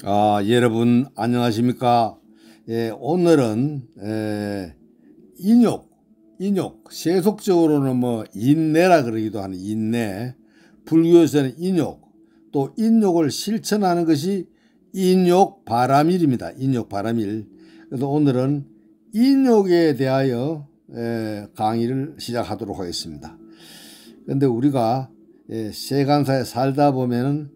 여러분 안녕하십니까? 오늘은 인욕 세속적으로는 뭐 인내라 그러기도 하는 인내, 불교에서는 인욕, 또 인욕을 실천하는 것이 인욕바라밀입니다. 인욕바라밀. 그래서 오늘은 인욕에 대하여 강의를 시작하도록 하겠습니다. 그런데 우리가 세간사에 살다 보면은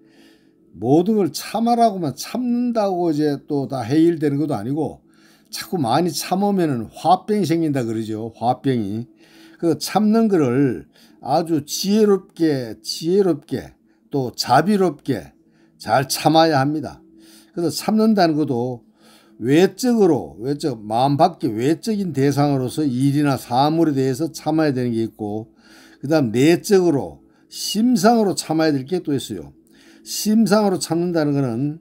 모든 걸 참아라고만 참는다고 이제 또 다 해결되는 것도 아니고, 자꾸 많이 참으면은 화병이 생긴다 그러죠. 화병이. 그 참는 거를 아주 지혜롭게 또 자비롭게 잘 참아야 합니다. 그래서 참는다는 것도 외적 마음 밖의 외적인 대상으로서 일이나 사물에 대해서 참아야 되는 게 있고, 그 다음 내적으로 심상으로 참아야 될 게 또 있어요. 심상으로 참는다는 것은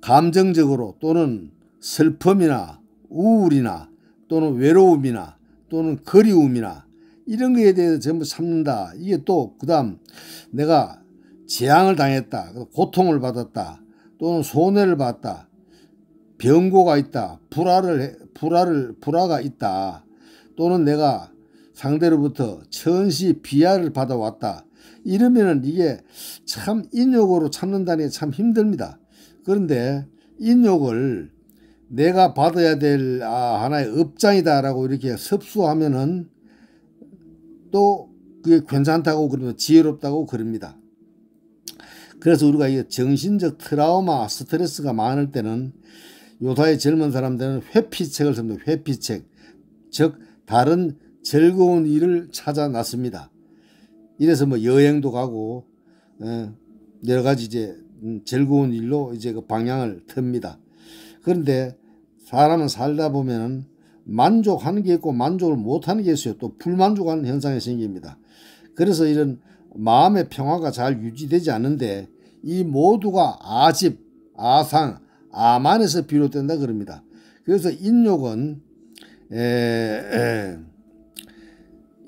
감정적으로 또는 슬픔이나 우울이나 또는 외로움이나 또는 그리움이나 이런 거에 대해서 전부 참는다. 이게 또 그다음 내가 재앙을 당했다, 고통을 받았다, 또는 손해를 봤다, 병고가 있다, 불화가 있다, 또는 내가 상대로부터 천시 비하를 받아왔다. 이러면은 이게 참 인욕으로 참는다는 게 참 힘듭니다. 그런데 인욕을 내가 받아야 될 하나의 업장이다라고 이렇게 섭수하면은 또 그게 괜찮다고 그러면 지혜롭다고 그럽니다. 그래서 우리가 이 정신적 트라우마, 스트레스가 많을 때는 요사이 젊은 사람들은 회피책을 씁니다. 회피책, 즉 다른 즐거운 일을 찾아 놨습니다. 이래서 뭐 여행도 가고 여러 가지 이제 즐거운 일로 이제 그 방향을 틉니다. 그런데 사람은 살다 보면은 만족하는 게 있고 만족을 못하는 게 있어요. 또 불만족하는 현상이 생깁니다. 그래서 이런 마음의 평화가 잘 유지되지 않는데 이 모두가 아집, 아상, 아만에서 비롯된다 그럽니다. 그래서 인욕은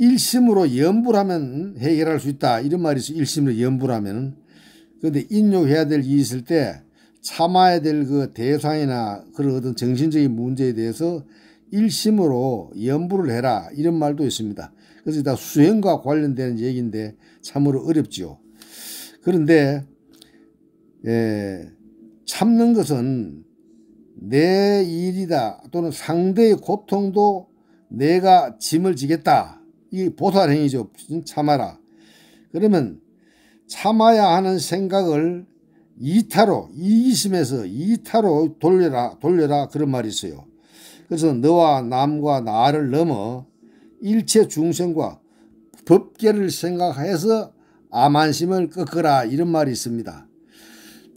일심으로 염불 하면 해결할 수 있다, 이런 말이 있어요. 일심으로 염불 하면. 그런데 인욕해야 될 일이 있을 때 참아야 될 그 대상이나 그런 어떤 정신적인 문제에 대해서 일심으로 염불을 해라, 이런 말도 있습니다. 그래서 다 수행과 관련되는 얘기인데 참으로 어렵지요. 그런데 참는 것은 내 일이다, 또는 상대의 고통도 내가 짐을 지겠다, 이 보살행위죠. 참아라. 그러면 참아야 하는 생각을 이기심에서 이타로 돌려라 그런 말이 있어요. 그래서 너와 남과 나를 넘어 일체 중생과 법계를 생각해서 아만심을 꺾어라, 이런 말이 있습니다.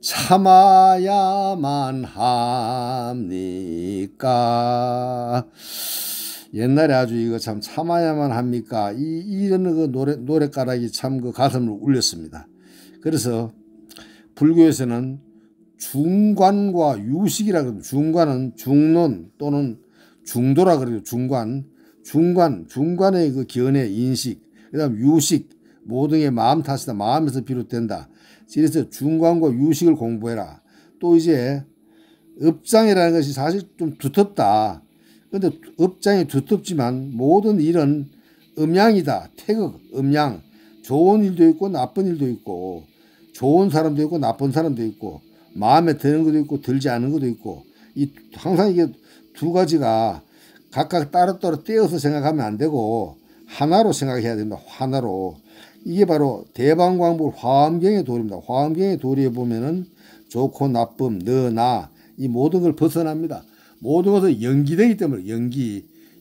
참아야만 합니까? 옛날에 아주 이거 참 참아야만 합니까? 이런 그 노래가락이 참 그 가슴을 울렸습니다. 그래서 불교에서는 중관과 유식이라 그럽니다. 중관은 중론 또는 중도라 그래요. 중관의 그 견해, 인식, 그 다음 유식, 모든 게 마음 탓이다, 마음에서 비롯된다. 그래서 중관과 유식을 공부해라. 또 이제 업장이라는 것이 사실 좀 두텁다. 그런데 업장이 두텁지만 모든 일은 음양이다. 태극, 음양. 좋은 일도 있고 나쁜 일도 있고, 좋은 사람도 있고 나쁜 사람도 있고, 마음에 드는 것도 있고 들지 않은 것도 있고, 항상 이게 두 가지가 각각 따로따로 떼어서 생각하면 안 되고 하나로 생각해야 된다. 하나로. 이게 바로 대방광불 화엄경의 도리입니다. 화엄경의 도리에 보면은 좋고 나쁨, 너, 나, 이 모든 걸 벗어납니다. 모든 것은 연기되기 때문에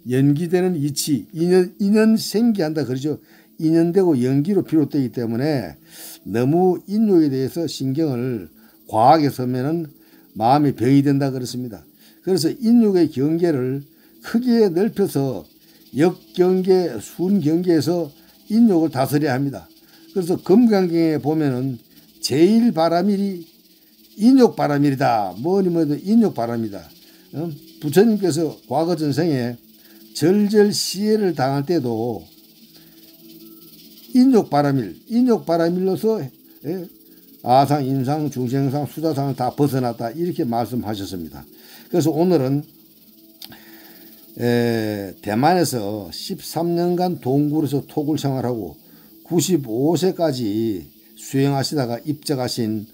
연기되는 이치, 인연 생기한다 그러죠. 인연되고 연기로 비롯되기 때문에 너무 인욕에 대해서 신경을 과하게 쓰면은 마음이 병이 된다 그렇습니다. 그래서 인욕의 경계를 크게 넓혀서 역경계, 순경계에서 인욕을 다스려야 합니다. 그래서 금강경에 보면은 제1바라밀이 인욕바라밀이다. 뭐니 인욕바람이다. 부처님께서 과거 전생에 절절시해를 당할 때도 인욕바라밀로서 아상, 인상, 중생상, 수자상을 다 벗어났다 이렇게 말씀하셨습니다. 그래서 오늘은 대만에서 13년간 동굴에서 토굴 생활하고 95세까지 수행하시다가 입적하신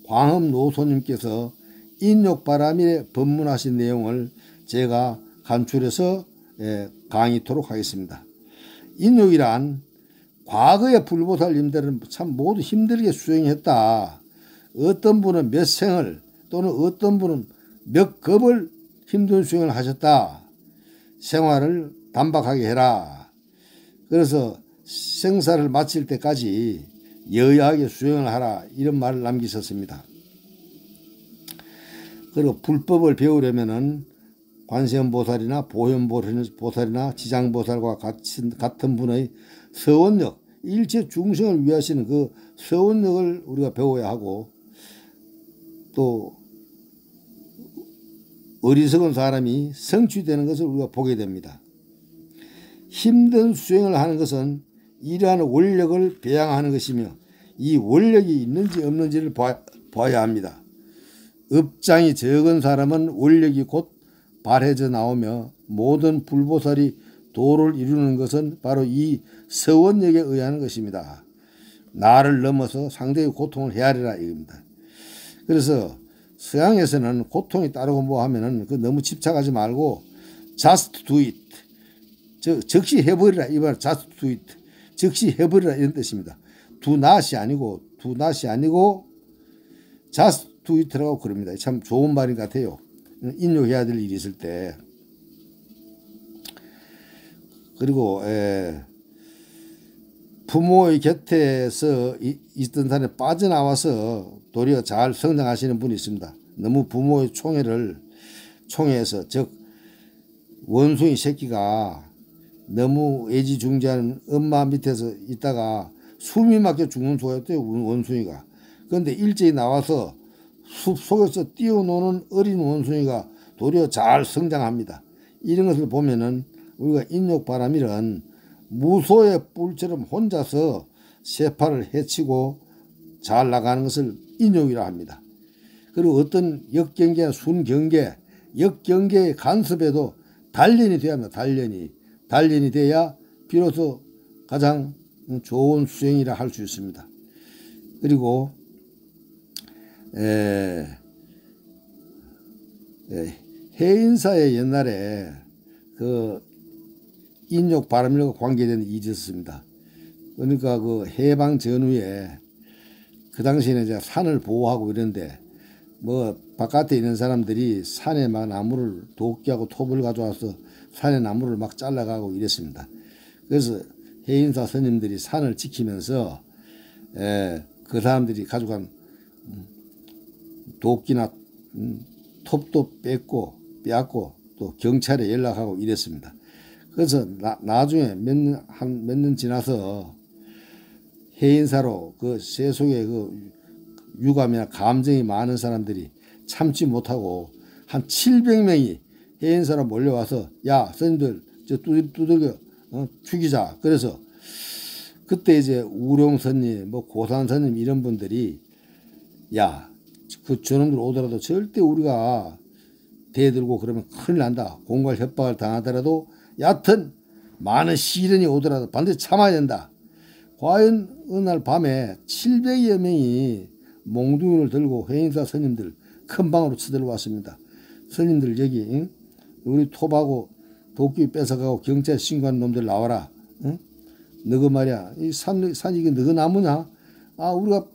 광흠노선님께서 인욕바라밀에 법문하신 내용을 제가 간추려서 강의토록 하겠습니다. 인욕이란 과거의 불보살님들은 참 모두 힘들게 수행했다. 어떤 분은 몇 생을 또는 어떤 분은 몇 겁을 힘든 수행을 하셨다. 생활을 단박하게 해라. 그래서 생사를 마칠 때까지 여야하게 수행을 하라 이런 말을 남기셨습니다. 그리고 불법을 배우려면은 관세음보살이나 보현보살이나 지장보살과 같은 분의 서원력, 일체 중생을 위하시는 그 서원력을 우리가 배워야 하고, 또 어리석은 사람이 성취되는 것을 우리가 보게 됩니다. 힘든 수행을 하는 것은 이러한 원력을 배양하는 것이며 이 원력이 있는지 없는지를 봐야 합니다. 업장이 적은 사람은 원력이 곧 발해져 나오며 모든 불보살이 도를 이루는 것은 바로 이 서원력에 의한 것입니다. 나를 넘어서 상대의 고통을 헤아리라 이겁니다. 그래서 서양에서는 고통이 따르고 뭐 하면은 그 너무 집착하지 말고 just do it. 즉시 해버리라. 이 말 just do it. 즉시 해버리라 이런 뜻입니다. do not이 아니고 just do it라고 그럽니다. 참 좋은 말인 것 같아요. 인욕해야 될 일이 있을 때. 그리고 부모의 곁에서 있던 사람이 빠져나와서 도리어 잘 성장하시는 분이 있습니다. 너무 부모의 총애에서 즉 원숭이 새끼가 너무 애지중지하는 엄마 밑에서 있다가 숨이 막혀 죽는 수가 원숭이가. 그런데 일제히 나와서 숲 속에서 뛰어노는 어린 원숭이가 도리어 잘 성장합니다. 이런 것을 보면은 우리가 인욕바라밀은 무소의 뿔처럼 혼자서 세파를 헤치고 잘 나가는 것을 인욕이라 합니다. 그리고 어떤 역경계나 순경계, 역경계의 간섭에도 단련이 돼야 합니다. 단련이 돼야 비로소 가장 좋은 수행이라 할 수 있습니다. 그리고 해인사에 옛날에 그 인욕 바람일과 관계된 일이 있었습니다. 그러니까 그 해방 전후에 그 당시에는 이제 산을 보호하고 이런데 뭐 바깥에 있는 사람들이 산에 막 나무를 도끼하고 톱을 가져와서 산에 나무를 막 잘라가고 이랬습니다. 그래서 해인사 스님들이 산을 지키면서 그 사람들이 가져간 도끼나 톱도 뺐고 또 경찰에 연락하고 이랬습니다. 그래서 나중에 몇 년 지나서 해인사로 그 세속에 그 유감이나 감정이 많은 사람들이 참지 못하고 한 700명이 해인사로 몰려와서 야 스님들 저 두들겨 죽이자. 그래서 그때 이제 우룡스님 뭐 고산스님 이런 분들이 야 그 저놈들 오더라도 절대 우리가 대들고 그러면 큰일 난다. 공갈 협박을 당하더라도 얕은 많은 시련이 오더라도 반드시 참아야 된다. 과연 어느 날 밤에 700여 명이 몽둥이를 들고 해인사 스님들 큰 방으로 쳐들어왔습니다. 스님들 여기 우리 톱하고 도끼 뺏어가고 경찰 신고한 놈들 나와라. 너그 말이야 이 산 이게 너그 나무냐? 아 우리가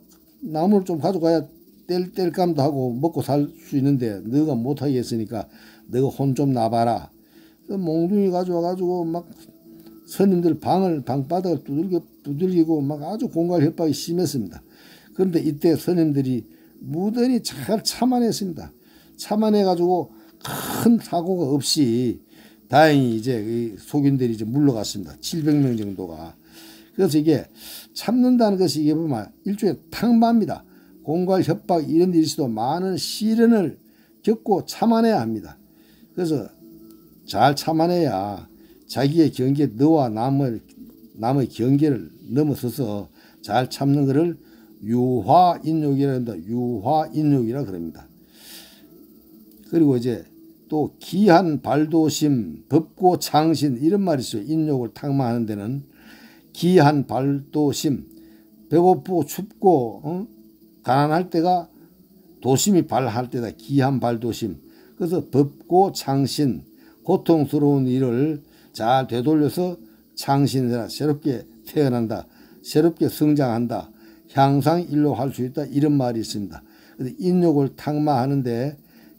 나무를 좀 가져가야 뗄감도 하고 먹고 살 수 있는데 너가 못하게 했으니까 너가 혼 좀 나봐라. 몽둥이 가져와가지고 막 스님들 방바닥을 두들기고 막 아주 공갈 협박이 심했습니다. 그런데 이때 스님들이 무던히 잘 참아냈습니다. 참아내가지고 큰 사고가 없이 다행히 이제 속인들이 이제 물러갔습니다. 700명 정도가. 그래서 이게 참는다는 것이 이게 보면 일종의 탕마입니다. 공갈 협박 이런 일이 있어도 많은 시련을 겪고 참아내야 합니다. 그래서 잘 참아내야 자기의 경계 너와 남의 경계를 넘어서서 잘 참는 것을 유화인욕이라 한다. 유화인욕이라 그럽니다. 그리고 이제 또 기한 발도심, 법고 창신 이런 말이 있어요. 인욕을 탁마하는 데는 기한 발도심, 배고프고 춥고 가난할 때가 도심이 발할 때다. 기한 발도심. 그래서 법고 창신, 고통스러운 일을 잘 되돌려서 창신해라. 새롭게 태어난다. 새롭게 성장한다. 향상일로 할 수 있다. 이런 말이 있습니다. 그래서 인욕을 탁마하는데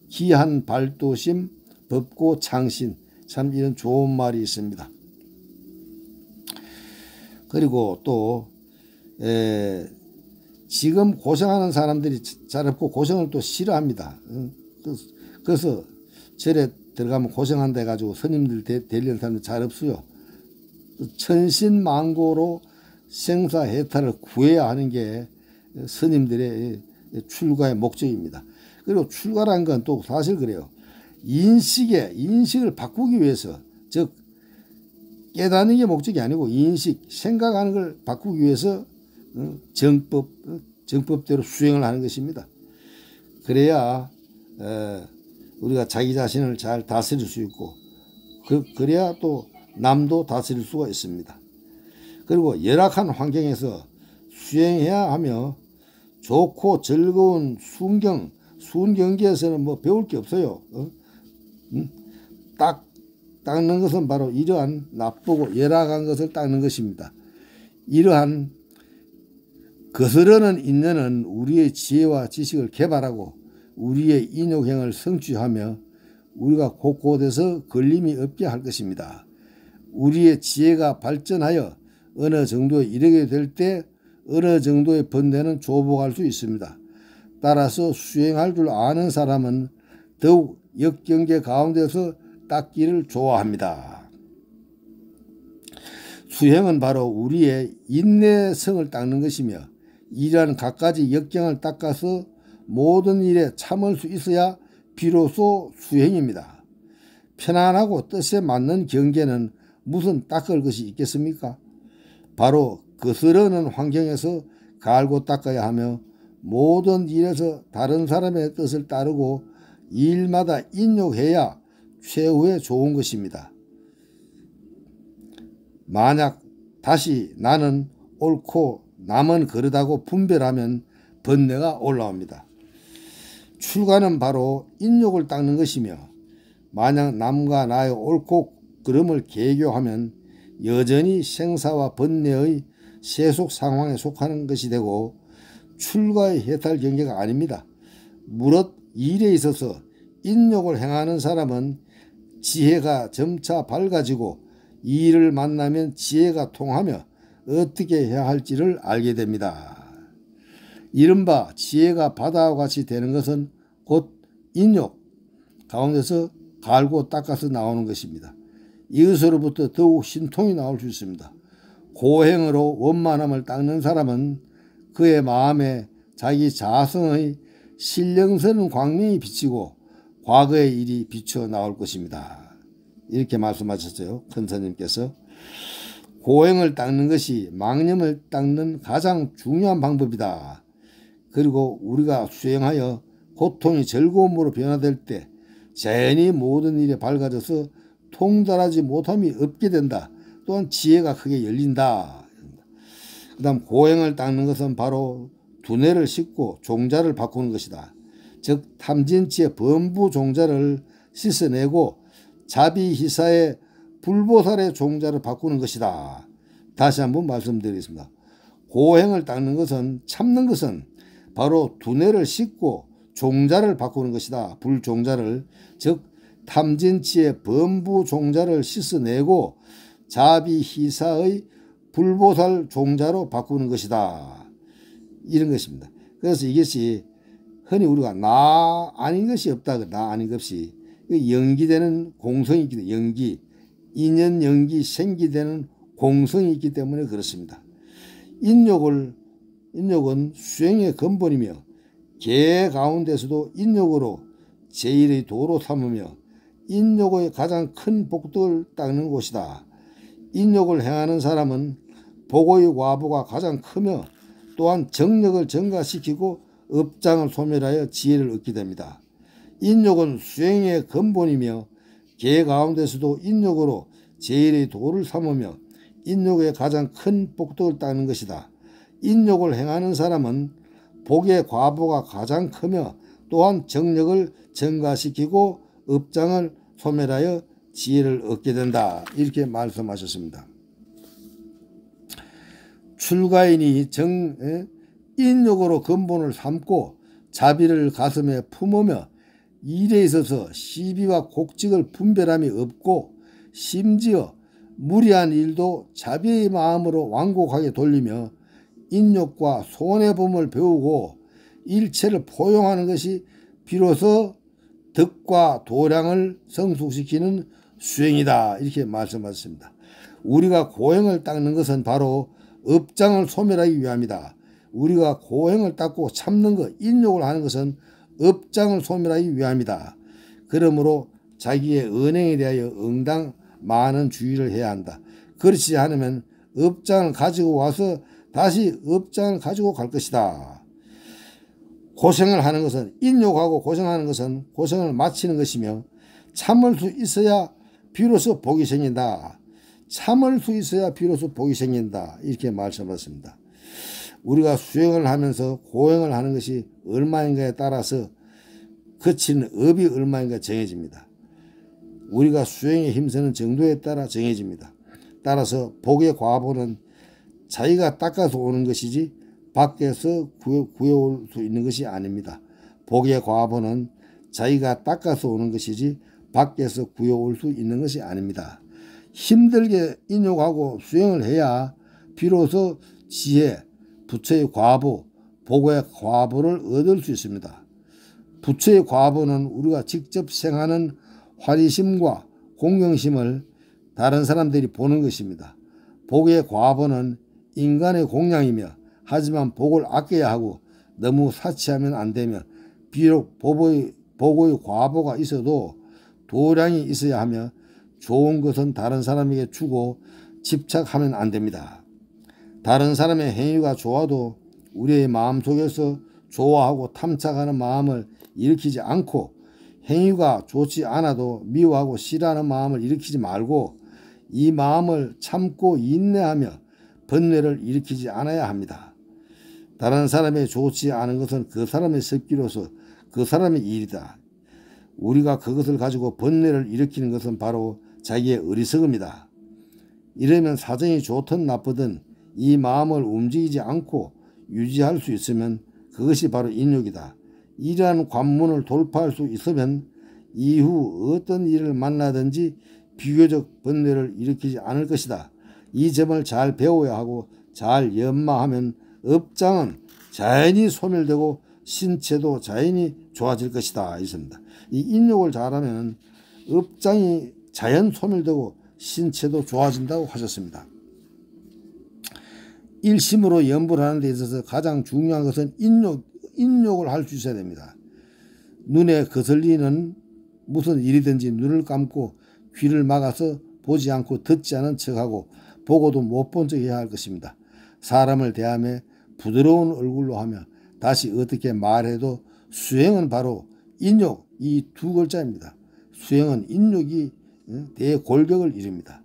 기한 발도심, 법고 창신, 참 이런 좋은 말이 있습니다. 그리고 또 지금 고생하는 사람들이 잘 없고 고생을 또 싫어합니다. 그래서 절에 들어가면 고생한다 해가지고 스님들 데리는 사람들 잘 없어요. 천신만고로 생사해탈을 구해야 하는 게 스님들의 출가의 목적입니다. 그리고 출가란 건 또 사실 그래요. 인식을 바꾸기 위해서, 즉 깨닫는 게 목적이 아니고 인식, 생각하는 걸 바꾸기 위해서 정법대로 수행을 하는 것입니다. 그래야 우리가 자기 자신을 잘 다스릴 수 있고 그래야 또 남도 다스릴 수가 있습니다. 그리고 열악한 환경에서 수행해야 하며 좋고 즐거운 순경기에서는 뭐 배울 게 없어요. 닦는 것은 바로 이러한 나쁘고 열악한 것을 닦는 것입니다. 이러한 거스르는 인연은 우리의 지혜와 지식을 개발하고 우리의 인욕행을 성취하며 우리가 곳곳에서 걸림이 없게 할 것입니다. 우리의 지혜가 발전하여 어느 정도에 이르게 될 때 어느 정도의 번뇌는 조복할 수 있습니다. 따라서 수행할 줄 아는 사람은 더욱 역경계 가운데서 닦기를 좋아합니다. 수행은 바로 우리의 인내성을 닦는 것이며 이러한 갖가지 역경을 닦아서 모든 일에 참을 수 있어야 비로소 수행입니다. 편안하고 뜻에 맞는 경계는 무슨 닦을 것이 있겠습니까? 바로 거스르는 환경에서 갈고 닦아야 하며 모든 일에서 다른 사람의 뜻을 따르고 일마다 인욕해야 최후에 좋은 것입니다. 만약 다시 나는 옳고 남은 그르다고 분별하면 번뇌가 올라옵니다. 출가는 바로 인욕을 닦는 것이며 만약 남과 나의 옳고 그름을 개교하면 여전히 생사와 번뇌의 세속 상황에 속하는 것이 되고 출가의 해탈 경계가 아닙니다. 무릇 일에 있어서 인욕을 행하는 사람은 지혜가 점차 밝아지고 일을 만나면 지혜가 통하며 어떻게 해야 할지를 알게 됩니다. 이른바 지혜가 바다와 같이 되는 것은 곧 인욕 가운데서 갈고 닦아서 나오는 것입니다. 이것으로부터 더욱 신통이 나올 수 있습니다. 고행으로 원만함을 닦는 사람은 그의 마음에 자기 자성의 신령스러운 광명이 비치고 과거의 일이 비쳐 나올 것입니다. 이렇게 말씀하셨어요. 큰 스님께서. 고행을 닦는 것이 망념을 닦는 가장 중요한 방법이다. 그리고 우리가 수행하여 고통이 즐거움으로 변화될 때 자연히 모든 일에 밝아져서 통달하지 못함이 없게 된다. 또한 지혜가 크게 열린다. 그 다음 고행을 닦는 것은 바로 두뇌를 씻고 종자를 바꾸는 것이다. 즉 탐진치의 범부 종자를 씻어내고 자비희사의 불보살의 종자를 바꾸는 것이다. 다시 한번 말씀드리겠습니다. 고행을 닦는 것은 참는 것은 바로 두뇌를 씻고 종자를 바꾸는 것이다. 불종자를 즉 탐진치의 범부 종자를 씻어내고 자비희사의 불보살 종자로 바꾸는 것이다. 이런 것입니다. 그래서 이것이 흔히 우리가 나 아닌 것이 없다. 나 아닌 것이 연기되는 공성이 있기 때문에 연기, 인연 연기 생기되는 공성이 있기 때문에 그렇습니다. 인욕은 수행의 근본이며 계 가운데서도 인욕으로 제일의 도로 삼으며 인욕의 가장 큰 복덕을 닦는 곳이다. 인욕을 행하는 사람은 복의 과보가 가장 크며 또한 정력을 증가시키고 업장을 소멸하여 지혜를 얻게 됩니다. 인욕은 수행의 근본이며 계 가운데서도 인욕으로 제일의 도를 삼으며 인욕의 가장 큰 복덕을 닦는 것이다. 인욕을 행하는 사람은 복의 과보가 가장 크며 또한 정력을 증가시키고 업장을 소멸하여 지혜를 얻게 된다. 이렇게 말씀하셨습니다. 출가인이 인욕으로 근본을 삼고 자비를 가슴에 품으며 일에 있어서 시비와 곡직을 분별함이 없고 심지어 무리한 일도 자비의 마음으로 완곡하게 돌리며 인욕과 손해봄을 배우고 일체를 포용하는 것이 비로소 덕과 도량을 성숙시키는 수행이다. 이렇게 말씀하셨습니다. 우리가 고행을 닦는 것은 바로 업장을 소멸하기 위함이다. 우리가 고행을 닦고 참는 것, 인욕을 하는 것은 업장을 소멸하기 위함이다. 그러므로 자기의 언행에 대하여 응당 많은 주의를 해야 한다. 그렇지 않으면 업장을 가지고 와서 다시 업장을 가지고 갈 것이다. 고생을 하는 것은, 인욕하고 고생하는 것은 고생을 마치는 것이며 참을 수 있어야 비로소 복이 생긴다. 참을 수 있어야 비로소 복이 생긴다. 이렇게 말씀하셨습니다. 우리가 수행을 하면서 고행을 하는 것이 얼마인가에 따라서 그치는 업이 얼마인가 정해집니다. 우리가 수행에 힘쓰는 정도에 따라 정해집니다. 따라서 복의 과보는 자기가 닦아서 오는 것이지 밖에서 구해올 수 있는 것이 아닙니다. 복의 과보는 자기가 닦아서 오는 것이지 밖에서 구해올 수 있는 것이 아닙니다. 힘들게 인욕하고 수행을 해야 비로소 지혜, 부처의 과보, 복의 과보를 얻을 수 있습니다. 부처의 과보는 우리가 직접 생하는 화리심과 공경심을 다른 사람들이 보는 것입니다. 복의 과보는 인간의 공양이며 하지만 복을 아껴야 하고 너무 사치하면 안 되며 비록 복의 과보가 있어도 도량이 있어야 하며 좋은 것은 다른 사람에게 주고 집착하면 안 됩니다. 다른 사람의 행위가 좋아도 우리의 마음속에서 좋아하고 탐착하는 마음을 일으키지 않고 행위가 좋지 않아도 미워하고 싫어하는 마음을 일으키지 말고 이 마음을 참고 인내하며 번뇌를 일으키지 않아야 합니다. 다른 사람의 좋지 않은 것은 그 사람의 습기로서 그 사람의 일이다. 우리가 그것을 가지고 번뇌를 일으키는 것은 바로 자기의 어리석음이다. 이러면 사정이 좋든 나쁘든 이 마음을 움직이지 않고 유지할 수 있으면 그것이 바로 인욕이다. 이러한 관문을 돌파할 수 있으면 이후 어떤 일을 만나든지 비교적 번뇌를 일으키지 않을 것이다. 이 점을 잘 배워야 하고 잘 연마하면 업장은 자연히 소멸되고 신체도 자연히 좋아질 것이다. 있습니다. 이 인욕을 잘하면 업장이 자연 소멸되고 신체도 좋아진다고 하셨습니다. 일심으로 연불 하는 데 있어서 가장 중요한 것은 인욕을 할 수 있어야 됩니다. 눈에 거슬리는 무슨 일이든지 눈을 감고 귀를 막아서 보지 않고 듣지 않은 척하고 보고도 못 본 척 해야 할 것입니다. 사람을 대하며 부드러운 얼굴로 하며 다시 어떻게 말해도 수행은 바로 인욕, 이 두 글자입니다. 수행은 인욕이 대골격을 이룹니다.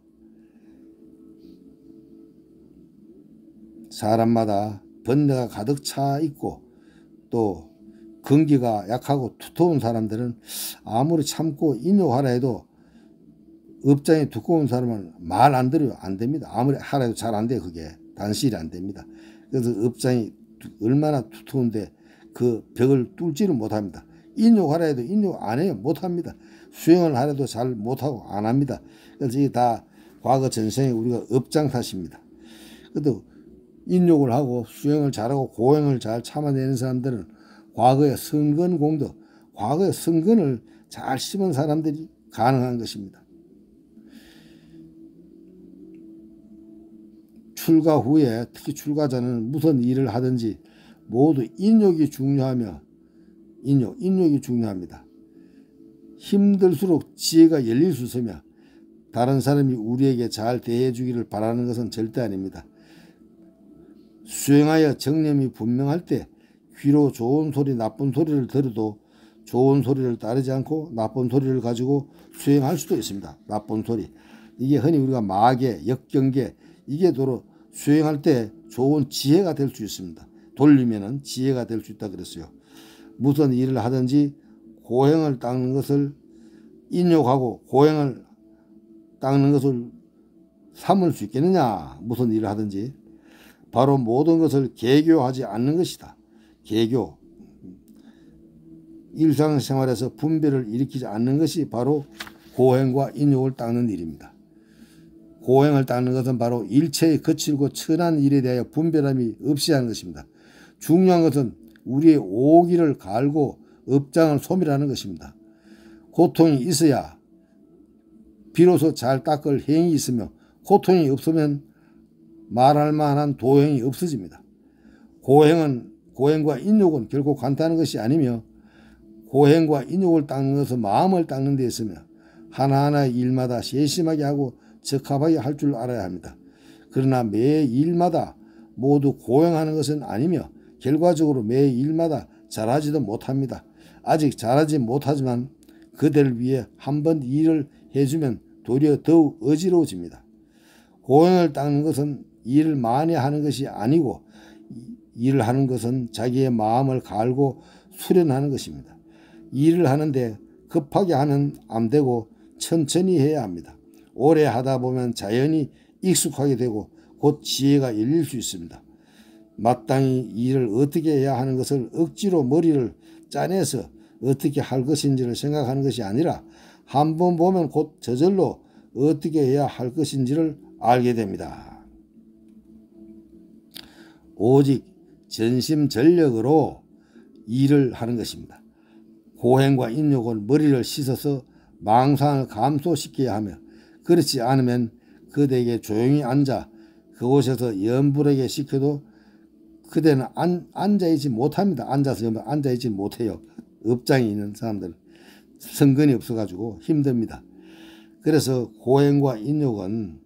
사람마다 번뇌가 가득 차 있고 또 근기가 약하고 두터운 사람들은 아무리 참고 인욕하라 해도 업장이 두꺼운 사람은 말 안 들어요. 안 됩니다. 아무리 하라 해도 잘 안 돼요. 그게 단실이 안 됩니다. 그래서 업장이 얼마나 두터운데 그 벽을 뚫지를 못합니다. 인욕하라 해도 인욕 안 해요. 못합니다. 수행을 하려도 잘 못하고 안 합니다. 그래서 이게 다 과거 전생에 우리가 업장 탓입니다. 그래도 인욕을 하고 수행을 잘하고 고행을 잘 참아내는 사람들은 과거의 성근 공덕, 과거의 성근을 잘 심은 사람들이 가능한 것입니다. 출가 후에 특히 출가자는 무슨 일을 하든지 모두 인욕이 중요하며 인욕이 중요합니다. 힘들수록 지혜가 열릴 수 있으며 다른 사람이 우리에게 잘 대해주기를 바라는 것은 절대 아닙니다. 수행하여 정념이 분명할 때 귀로 좋은 소리 나쁜 소리를 들어도 좋은 소리를 따르지 않고 나쁜 소리를 가지고 수행할 수도 있습니다. 나쁜 소리. 이게 흔히 우리가 마계, 역경계, 이게 도로 수행할 때 좋은 지혜가 될 수 있습니다. 돌리면은 지혜가 될 수 있다 그랬어요. 무슨 일을 하든지 고행을 닦는 것을 인욕하고 고행을 닦는 것을 삼을 수 있겠느냐. 무슨 일을 하든지 바로 모든 것을 계교하지 않는 것이다. 계교, 일상생활에서 분별을 일으키지 않는 것이 바로 고행과 인욕을 닦는 일입니다. 고행을 닦는 것은 바로 일체의 거칠고 천한 일에 대하여 분별함이 없이 하는 것입니다. 중요한 것은 우리의 오기를 갈고 업장을 소멸하는 것입니다. 고통이 있어야 비로소 잘 닦을 행위 있으며 고통이 없으면 말할 만한 도행이 없어집니다. 고행과 인욕은 결코 간단한 것이 아니며 고행과 인욕을 닦는 것은 마음을 닦는 데 있으며 하나하나의 일마다 세심하게 하고 적합하게 할 줄 알아야 합니다. 그러나 매 일마다 모두 고행하는 것은 아니며 결과적으로 매 일마다 잘하지도 못합니다. 아직 잘하지 못하지만 그대를 위해 한 번 일을 해주면 도리어 더욱 어지러워집니다. 고행을 닦는 것은 일을 많이 하는 것이 아니고 일을 하는 것은 자기의 마음을 갈고 수련하는 것입니다. 일을 하는데 급하게 하면 안 되고 천천히 해야 합니다. 오래 하다 보면 자연히 익숙하게 되고 곧 지혜가 열릴 수 있습니다. 마땅히 일을 어떻게 해야 하는 것을 억지로 머리를 짜내서 어떻게 할 것인지를 생각하는 것이 아니라 한 번 보면 곧 저절로 어떻게 해야 할 것인지를 알게 됩니다. 오직 전심전력으로 일을 하는 것입니다. 고행과 인욕은 머리를 씻어서 망상을 감소시켜야 하며 그렇지 않으면 그대에게 조용히 앉아 그곳에서 염불에게 시켜도 그대는 앉아있지 못합니다. 앉아서 앉아있지 못해요. 업장이 있는 사람들 성근이 없어가지고 힘듭니다. 그래서 고행과 인욕은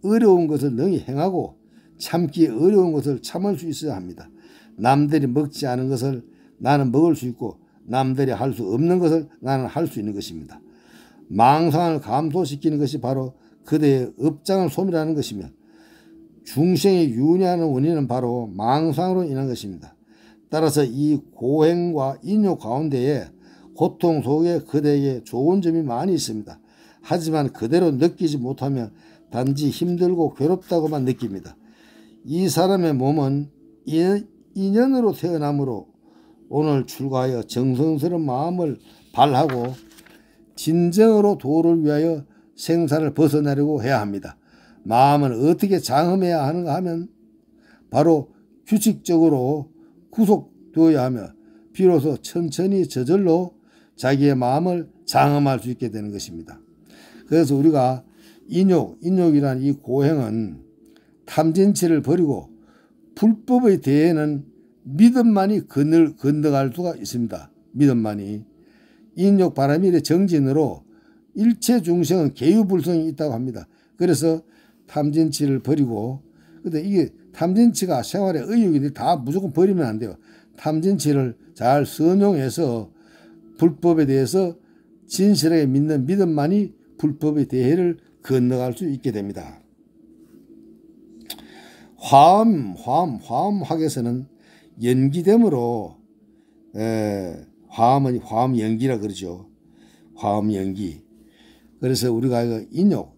어려운 것을 능히 행하고 참기 어려운 것을 참을 수 있어야 합니다. 남들이 먹지 않은 것을 나는 먹을 수 있고 남들이 할 수 없는 것을 나는 할 수 있는 것입니다. 망상을 감소시키는 것이 바로 그대의 업장을 소멸하는 것이며 중생이 윤회하는 원인은 바로 망상으로 인한 것입니다. 따라서 이 고행과 인욕 가운데에 고통 속에 그대에게 좋은 점이 많이 있습니다. 하지만 그대로 느끼지 못하며 단지 힘들고 괴롭다고만 느낍니다. 이 사람의 몸은 인연으로 태어나므로 오늘 출가하여 정성스러운 마음을 발하고 진정으로 도를 위하여 생사를 벗어나려고 해야 합니다. 마음을 어떻게 장엄해야 하는가 하면 바로 규칙적으로 구속되어야 하며 비로소 천천히 저절로 자기의 마음을 장엄할 수 있게 되는 것입니다. 그래서 우리가 인욕이란 이 고행은 탐진치를 버리고 불법에 대해는 믿음만이 건너갈 수가 있습니다. 믿음만이. 인욕 바라밀의 정진으로 일체 중생은 계유불성이 있다고 합니다. 그래서 탐진치를 버리고 근데 이게 탐진치가 생활의 의욕인데 다 무조건 버리면 안 돼요. 탐진치를 잘 선용해서 불법에 대해서 진실하게 믿는 믿음만이 불법의 대해를 건너갈 수 있게 됩니다. 화엄학에서는 연기됨으로 화엄 연기라 그러죠. 화엄 연기. 그래서 우리가 인욕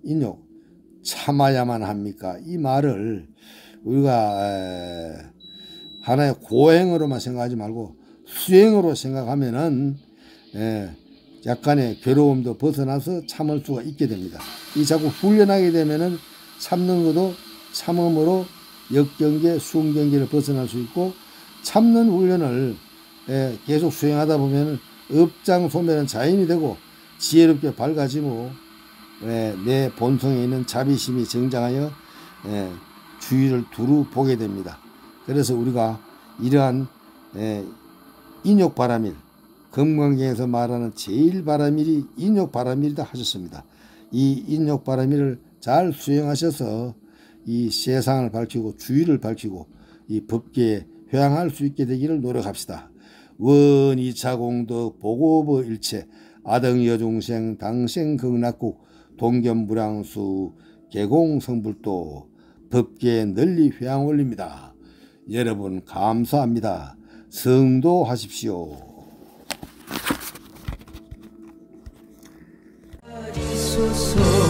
참아야만 합니까? 이 말을 우리가 하나의 고행으로만 생각하지 말고 수행으로 생각하면은 약간의 괴로움도 벗어나서 참을 수가 있게 됩니다. 이 자꾸 훈련하게 되면은 참는 것도 참음으로 역경계, 수응경계를 벗어날 수 있고 참는 훈련을 계속 수행하다 보면 업장 소멸은 자연이 되고 지혜롭게 밝아지고 내 본성에 있는 자비심이 정장하여 주위를 두루 보게 됩니다. 그래서 우리가 이러한 인욕바라밀, 금강경에서 말하는 제일 바라밀이 인욕바라밀이다 하셨습니다. 이 인욕바라밀을 잘 수행하셔서 이 세상을 밝히고 주위를 밝히고 이 법계에 회항할 수 있게 되기를 노력합시다. 원 2차 공덕 보고버 일체 아등여중생 당생극락국 동견불량수 개공성불도 법계에 널리 회항 올립니다. 여러분 감사합니다. 성도하십시오. 소서